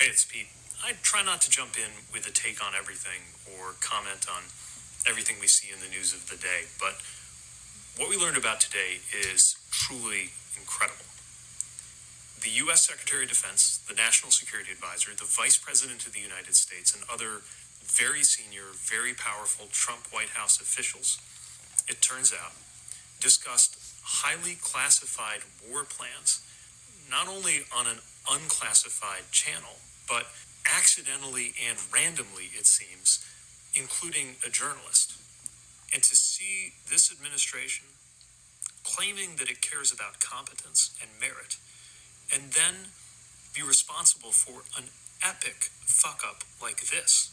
Hey, it's Pete. I try not to jump in with a take on everything or comment on everything we see in the news of the day, but what we learned about today is truly incredible. The U.S. Secretary of Defense, the National Security Advisor, the Vice President of the United States, and other very senior, very powerful Trump White House officials, it turns out, discussed highly classified war plans, not only on an unclassified channel, but accidentally and randomly, it seems, including a journalist. And to see this administration claiming that it cares about competence and merit, and then be responsible for an epic fuck-up like this,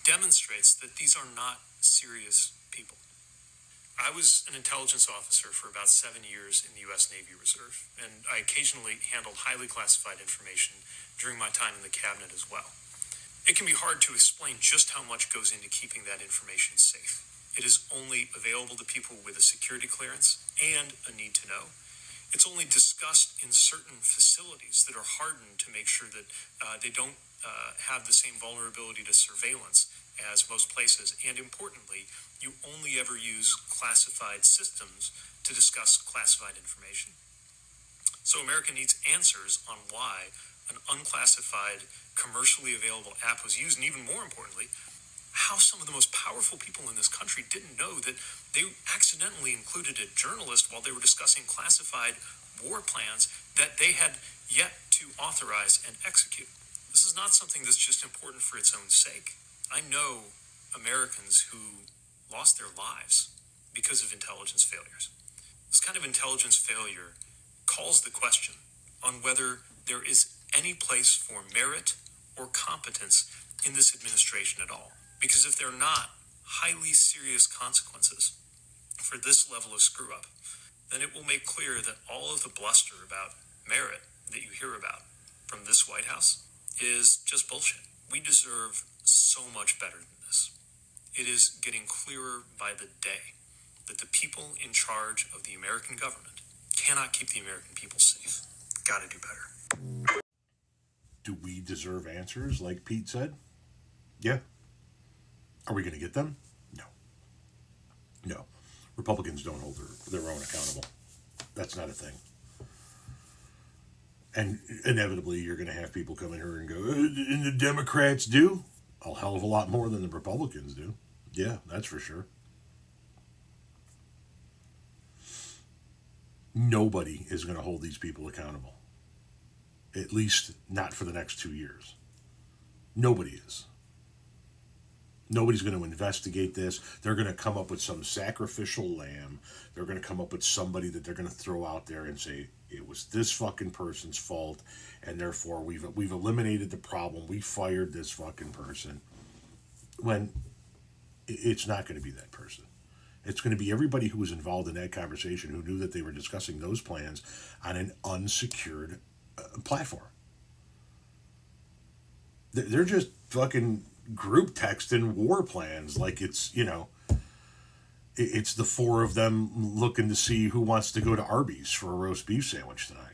demonstrates that these are not serious people. I was an intelligence officer for about 7 years in the U.S. Navy Reserve, and I occasionally handled highly classified information during my time in the cabinet as well. It can be hard to explain just how much goes into keeping that information safe. It is only available to people with a security clearance and a need to know. It's only discussed in certain facilities that are hardened to make sure that they don't have the same vulnerability to surveillance as most places. And importantly, you only ever use classified systems to discuss classified information. So America needs answers on why an unclassified, commercially available app was used, and even more importantly, how some of the most powerful people in this country didn't know that they accidentally included a journalist while they were discussing classified war plans that they had yet to authorize and execute. This is not something that's just important for its own sake. I know Americans who lost their lives because of intelligence failures. This kind of intelligence failure calls the question on whether there is any place for merit or competence in this administration at all. Because if there are not highly serious consequences for this level of screw-up, then it will make clear that all of the bluster about merit that you hear about from this White House is just bullshit. We deserve so much better than this. It is getting clearer by the day that the people in charge of the American government cannot keep the American people safe. Gotta do better. Do we deserve answers, like Pete said? Yeah. Are we going to get them? No. No. Republicans don't hold their own accountable. That's not a thing. And inevitably, you're going to have people come in here and go, and the Democrats do? A hell of a lot more than the Republicans do. Yeah, that's for sure. Nobody is going to hold these people accountable. At least not for the next 2 years. Nobody is. Nobody's going to investigate this. They're going to come up with some sacrificial lamb. They're going to come up with somebody that they're going to throw out there and say, it was this fucking person's fault, and therefore we've eliminated the problem. We fired this fucking person. When it's not going to be that person. It's going to be everybody who was involved in that conversation who knew that they were discussing those plans on an unsecured platform. They're just fucking group texting war plans like it's, it's the four of them looking to see who wants to go to Arby's for a roast beef sandwich tonight.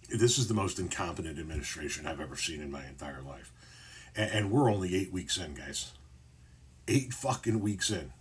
This is the most incompetent administration I've ever seen in my entire life. And we're only 8 weeks in, guys. 8 fucking weeks in.